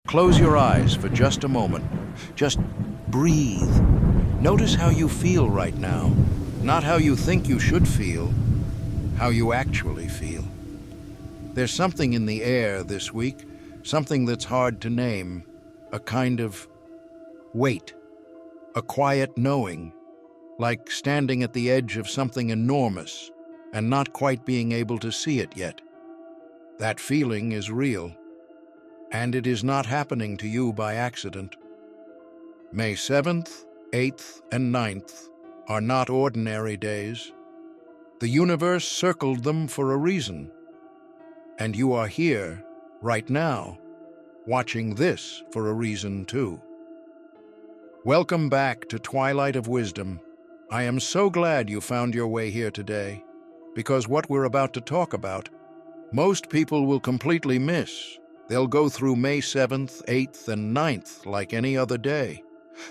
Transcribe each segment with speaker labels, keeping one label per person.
Speaker 1: Close your eyes for just a moment. Just breathe. Notice how you feel right now. Not how you think you should feel, how you actually feel. There's something in the air this week, something that's hard to name, a kind of weight, a quiet knowing, like standing at the edge of something enormous and not quite being able to see it yet. That feeling is real, and it is not happening to you by accident. May 7th, 8th, and 9th are not ordinary days. The universe circled them for a reason, and you are here, right now, watching this for a reason too. Welcome back to Twilight of Wisdom. I am so glad you found your way here today, because what we're about to talk about, most people will completely miss. They'll go through May 7th, 8th, and 9th like any other day.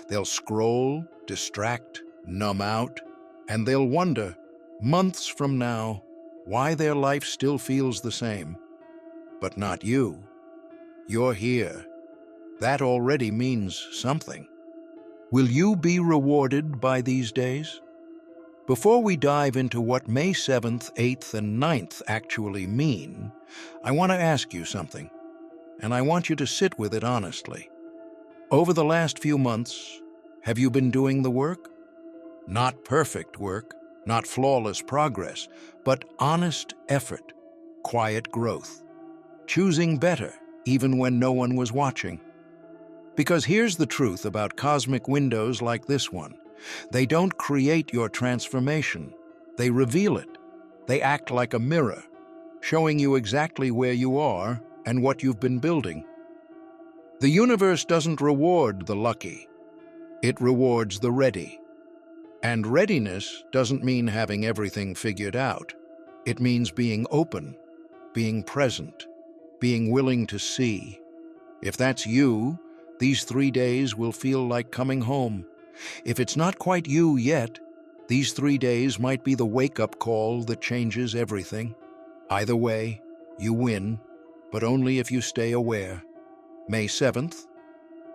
Speaker 1: They'll scroll, distract, numb out, and they'll wonder, months from now, why their life still feels the same. But not you. You're here. That already means something. Will you be rewarded by these days? Before we dive into what May 7th, 8th, and 9th actually mean, I want to ask you something, and I want you to sit with it honestly. Over the last few months, have you been doing the work? Not perfect work, not flawless progress, but honest effort, quiet growth, choosing better even when no one was watching. Because here's the truth about cosmic windows like this one. They don't create your transformation. They reveal it. They act like a mirror, showing you exactly where you are and what you've been building. The universe doesn't reward the lucky. It rewards the ready. And readiness doesn't mean having everything figured out. It means being open, being present, being willing to see. If that's you, these 3 days will feel like coming home. If it's not quite you yet, these 3 days might be the wake-up call that changes everything. Either way, you win, but only if you stay aware. May 7th,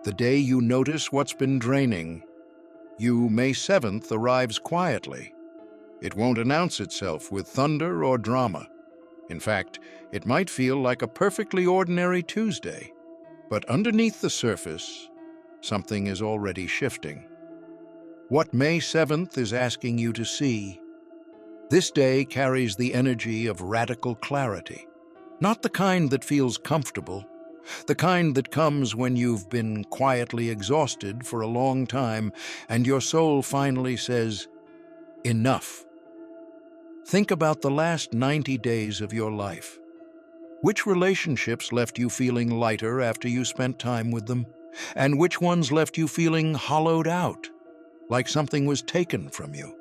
Speaker 1: the day you notice what's been draining. May 7th arrives quietly. It won't announce itself with thunder or drama. In fact, it might feel like a perfectly ordinary Tuesday. But underneath the surface, something is already shifting. What May 7th is asking you to see, this day carries the energy of radical clarity. Not the kind that feels comfortable, the kind that comes when you've been quietly exhausted for a long time and your soul finally says, enough. Think about the last 90 days of your life. Which relationships left you feeling lighter after you spent time with them? And which ones left you feeling hollowed out, like something was taken from you?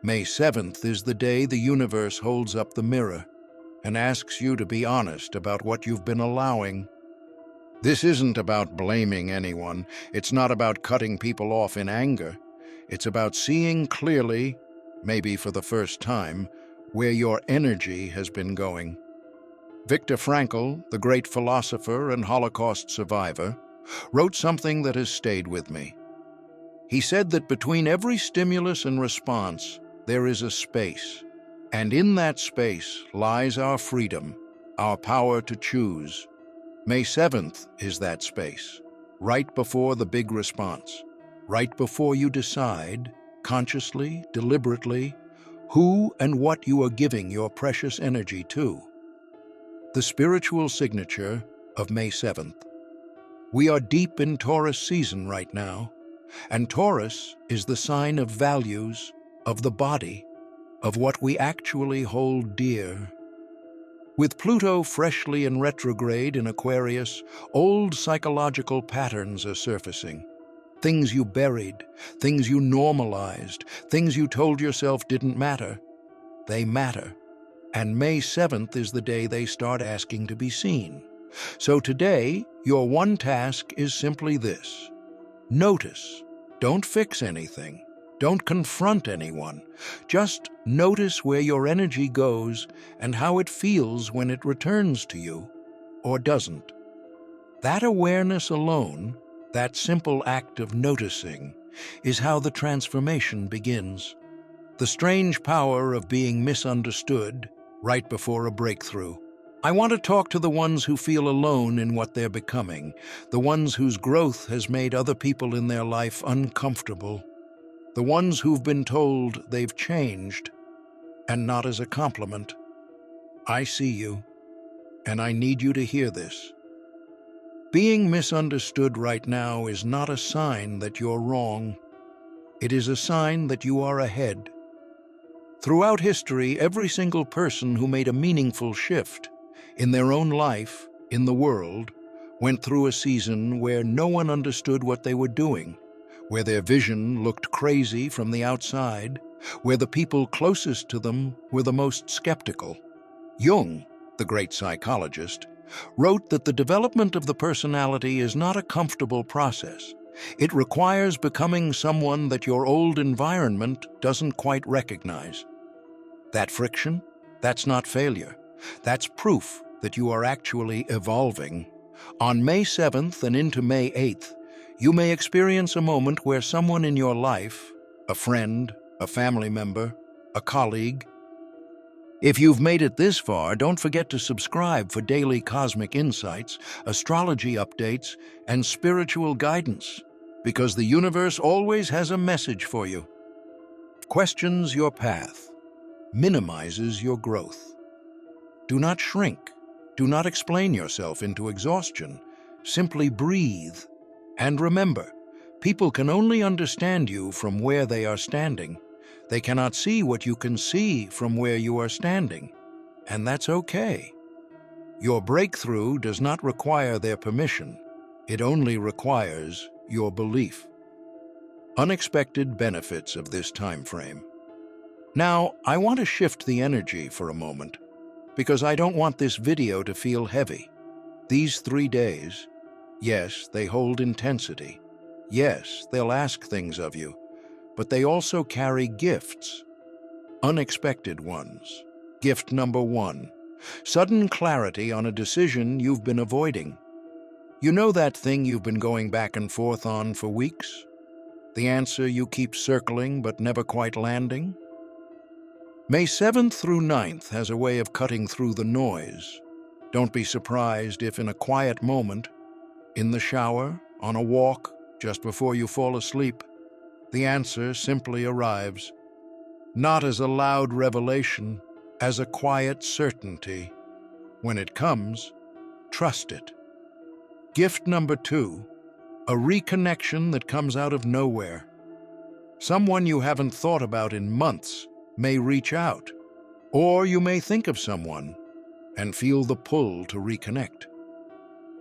Speaker 1: May 7th is the day the universe holds up the mirror and asks you to be honest about what you've been allowing. This isn't about blaming anyone. It's not about cutting people off in anger. It's about seeing clearly, maybe for the first time, where your energy has been going. Viktor Frankl, the great philosopher and Holocaust survivor, wrote something that has stayed with me. He said that between every stimulus and response, there is a space. And in that space lies our freedom, our power to choose. May 7th is that space, right before the big response, right before you decide, consciously, deliberately, who and what you are giving your precious energy to. The spiritual signature of May 7th. We are deep in Taurus season right now, and Taurus is the sign of values, of the body, of what we actually hold dear. With Pluto freshly in retrograde in Aquarius, old psychological patterns are surfacing. Things you buried, things you normalized, things you told yourself didn't matter. They matter. And May 7th is the day they start asking to be seen. So today, your one task is simply this. Notice. Don't fix anything. Don't confront anyone. Just notice where your energy goes and how it feels when it returns to you, or doesn't. That awareness alone, that simple act of noticing, is how the transformation begins. The strange power of being misunderstood right before a breakthrough. I want to talk to the ones who feel alone in what they're becoming, the ones whose growth has made other people in their life uncomfortable, the ones who've been told they've changed, and not as a compliment. I see you, and I need you to hear this. Being misunderstood right now is not a sign that you're wrong. It is a sign that you are ahead. Throughout history, every single person who made a meaningful shift in their own life, in the world, went through a season where no one understood what they were doing, where their vision looked crazy from the outside, where the people closest to them were the most skeptical. Jung, the great psychologist, wrote that the development of the personality is not a comfortable process. It requires becoming someone that your old environment doesn't quite recognize. That friction, that's not failure. That's proof that you are actually evolving. On May 7th and into May 8th, you may experience a moment where someone in your life, a friend, a family member, a colleague. If you've made it this far, don't forget to subscribe for daily cosmic insights, astrology updates, and spiritual guidance, because the universe always has a message for you. Questions your path, minimizes your growth. Do not shrink. Do not explain yourself into exhaustion. Simply breathe. And remember, people can only understand you from where they are standing. They cannot see what you can see from where you are standing. And that's okay. Your breakthrough does not require their permission. It only requires your belief. Unexpected benefits of this time frame. Now, I want to shift the energy for a moment, because I don't want this video to feel heavy. These 3 days, yes, they hold intensity. Yes, they'll ask things of you, but they also carry gifts, unexpected ones. Gift number 1, sudden clarity on a decision you've been avoiding. You know that thing you've been going back and forth on for weeks? The answer you keep circling but never quite landing? May 7th through 9th has a way of cutting through the noise. Don't be surprised if in a quiet moment, in the shower, on a walk, just before you fall asleep, the answer simply arrives. Not as a loud revelation, as a quiet certainty. When it comes, trust it. Gift number 2, a reconnection that comes out of nowhere. Someone you haven't thought about in months may reach out, or you may think of someone and feel the pull to reconnect.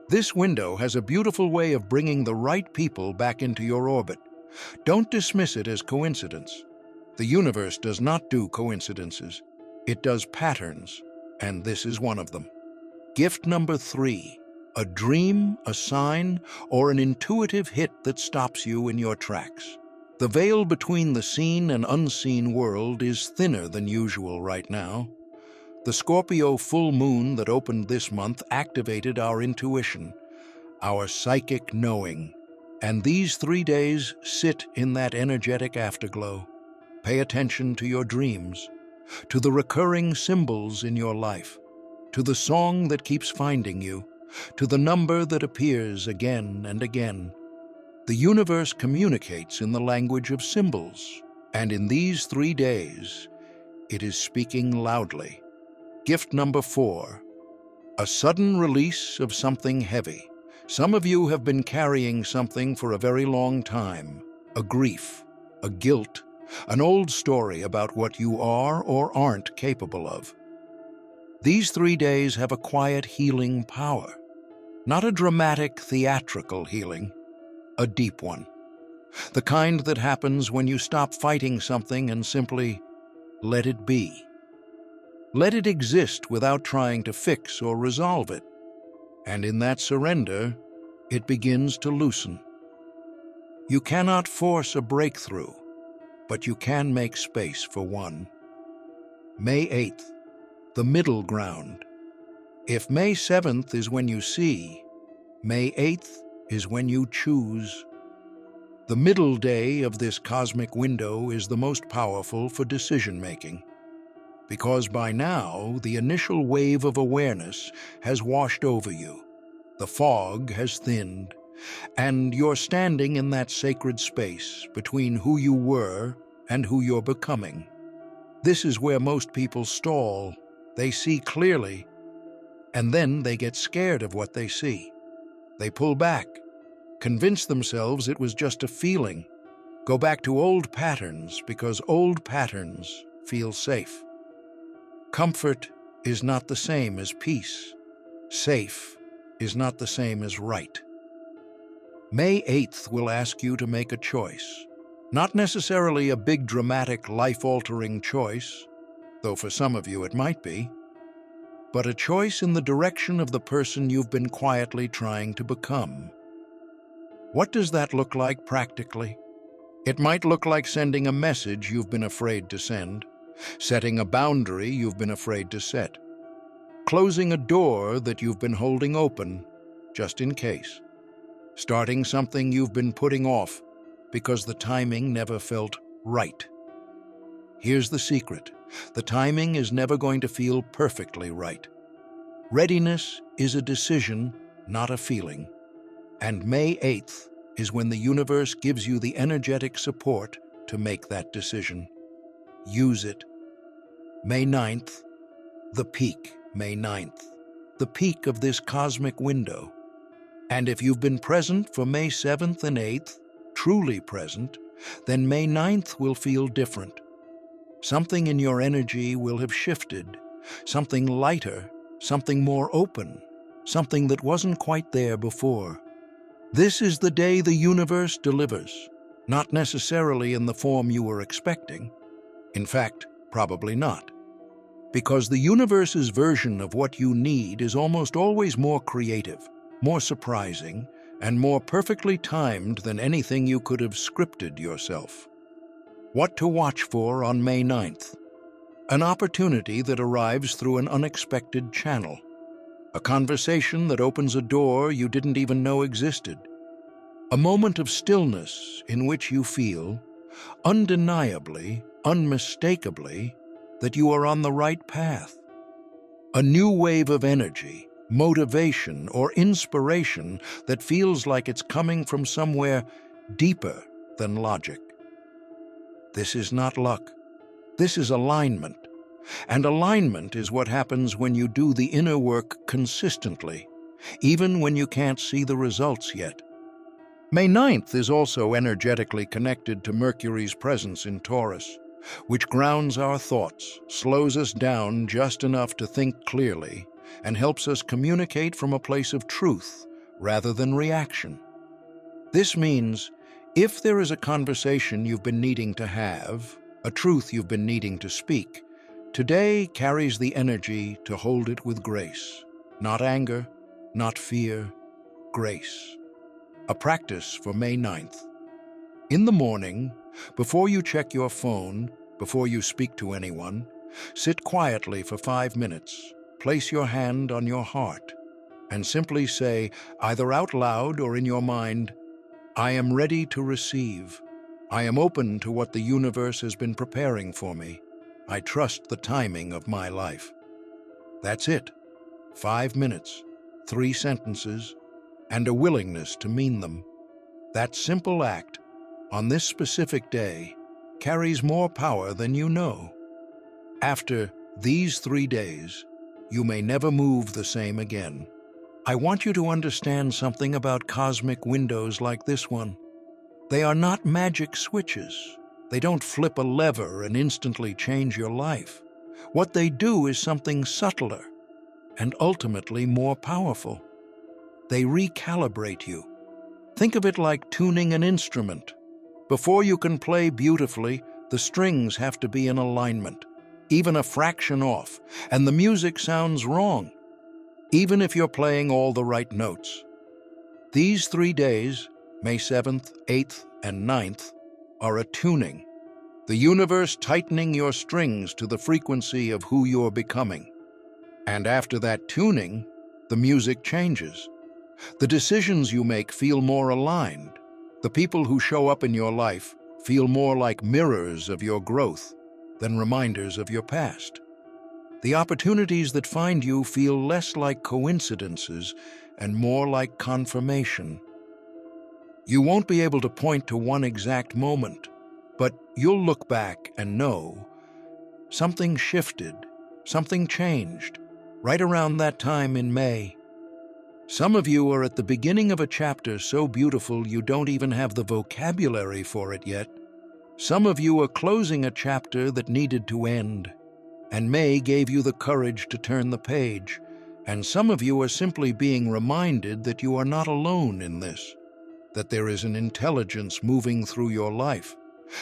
Speaker 1: This window has a beautiful way of bringing the right people back into your orbit. Don't dismiss it as coincidence. The universe does not do coincidences. It does patterns, and this is one of them. Gift number 3, a dream, a sign, or an intuitive hit that stops you in your tracks. The veil between the seen and unseen world is thinner than usual right now. The Scorpio full moon that opened this month activated our intuition, our psychic knowing, and these 3 days sit in that energetic afterglow. Pay attention to your dreams, to the recurring symbols in your life, to the song that keeps finding you, to the number that appears again and again. The universe communicates in the language of symbols, and in these 3 days, it is speaking loudly. Gift number 4, a sudden release of something heavy. Some of you have been carrying something for a very long time, a grief, a guilt, an old story about what you are or aren't capable of. These 3 days have a quiet healing power, not a dramatic, theatrical healing, a deep one. The kind that happens when you stop fighting something and simply let it be. Let it exist without trying to fix or resolve it. And in that surrender, it begins to loosen. You cannot force a breakthrough, but you can make space for one. May 8th, the middle ground. If May 7th is when you see, May 8th is when you choose. The middle day of this cosmic window is the most powerful for decision-making, because by now the initial wave of awareness has washed over you. The fog has thinned, and you're standing in that sacred space between who you were and who you're becoming. This is where most people stall. They see clearly, and then they get scared of what they see. They pull back, convince themselves it was just a feeling, go back to old patterns because old patterns feel safe. Comfort is not the same as peace. Safe is not the same as right. May 8th will ask you to make a choice. Not necessarily a big, dramatic, life-altering choice, though for some of you it might be, but a choice in the direction of the person you've been quietly trying to become. What does that look like practically? It might look like sending a message you've been afraid to send, setting a boundary you've been afraid to set, closing a door that you've been holding open just in case, starting something you've been putting off because the timing never felt right. Here's the secret. The timing is never going to feel perfectly right. Readiness is a decision, not a feeling. And May 8th is when the universe gives you the energetic support to make that decision. Use it. May 9th, the peak, May 9th, the peak of this cosmic window. And if you've been present for May 7th and 8th, truly present, then May 9th will feel different. Something in your energy will have shifted, something lighter, something more open, something that wasn't quite there before. This is the day the universe delivers, not necessarily in the form you were expecting. In fact, probably not. Because the universe's version of what you need is almost always more creative, more surprising, and more perfectly timed than anything you could have scripted yourself. What to watch for on May 9th? An opportunity that arrives through an unexpected channel. A conversation that opens a door you didn't even know existed. A moment of stillness in which you feel, undeniably, unmistakably, that you are on the right path. A new wave of energy, motivation, or inspiration that feels like it's coming from somewhere deeper than logic. This is not luck. This is alignment. And alignment is what happens when you do the inner work consistently, even when you can't see the results yet. May 9th is also energetically connected to Mercury's presence in Taurus, which grounds our thoughts, slows us down just enough to think clearly, and helps us communicate from a place of truth rather than reaction. This means if there is a conversation you've been needing to have, a truth you've been needing to speak, today carries the energy to hold it with grace. Not anger, not fear, grace. A practice for May 9th. In the morning, before you check your phone, before you speak to anyone, sit quietly for 5 minutes, place your hand on your heart, and simply say, either out loud or in your mind, I am ready to receive. I am open to what the universe has been preparing for me. I trust the timing of my life. That's it. 5 minutes, 3 sentences, and a willingness to mean them. That simple act, on this specific day, carries more power than you know. After these 3 days, you may never move the same again. I want you to understand something about cosmic windows like this one. They are not magic switches. They don't flip a lever and instantly change your life. What they do is something subtler and ultimately more powerful. They recalibrate you. Think of it like tuning an instrument. Before you can play beautifully, the strings have to be in alignment, even a fraction off, and the music sounds wrong, even if you're playing all the right notes. These 3 days, May 7th, 8th, and 9th, are a tuning, the universe tightening your strings to the frequency of who you're becoming. And after that tuning, the music changes. The decisions you make feel more aligned. The people who show up in your life feel more like mirrors of your growth than reminders of your past. The opportunities that find you feel less like coincidences and more like confirmation. You won't be able to point to one exact moment, but you'll look back and know something shifted, something changed, right around that time in May. Some of you are at the beginning of a chapter so beautiful you don't even have the vocabulary for it yet. Some of you are closing a chapter that needed to end, and May gave you the courage to turn the page. And some of you are simply being reminded that you are not alone in this, that there is an intelligence moving through your life,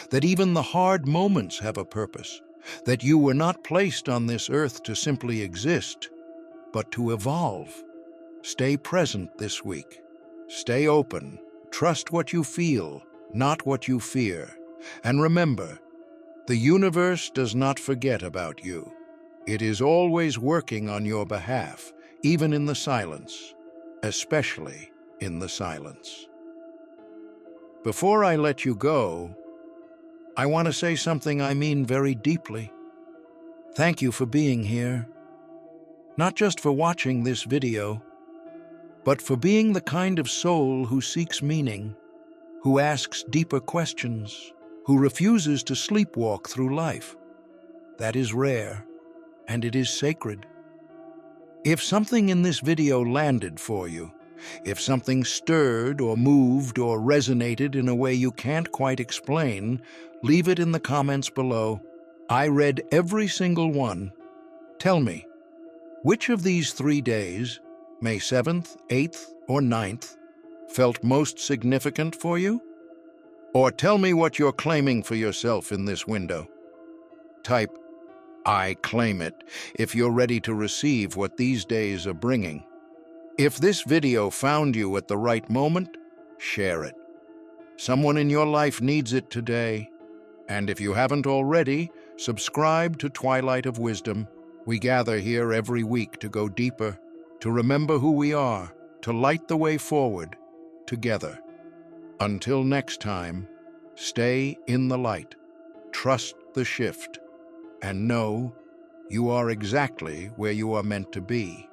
Speaker 1: that even the hard moments have a purpose, that you were not placed on this earth to simply exist, but to evolve. Stay present this week. Stay open. Trust what you feel, not what you fear. And remember, the universe does not forget about you. It is always working on your behalf, even in the silence, especially in the silence. Before I let you go, I want to say something I mean very deeply. Thank you for being here. Not just for watching this video, but for being the kind of soul who seeks meaning, who asks deeper questions, who refuses to sleepwalk through life. That is rare, and it is sacred. If something in this video landed for you, if something stirred or moved or resonated in a way you can't quite explain, leave it in the comments below. I read every single one. Tell me, which of these 3 days, May 7th, 8th, or 9th, felt most significant for you? Or tell me what you're claiming for yourself in this window. Type, "I claim it," if you're ready to receive what these days are bringing. If this video found you at the right moment, share it. Someone in your life needs it today. And if you haven't already, subscribe to Twilight of Wisdom. We gather here every week to go deeper, to remember who we are, to light the way forward, together. Until next time, stay in the light, trust the shift, and know you are exactly where you are meant to be.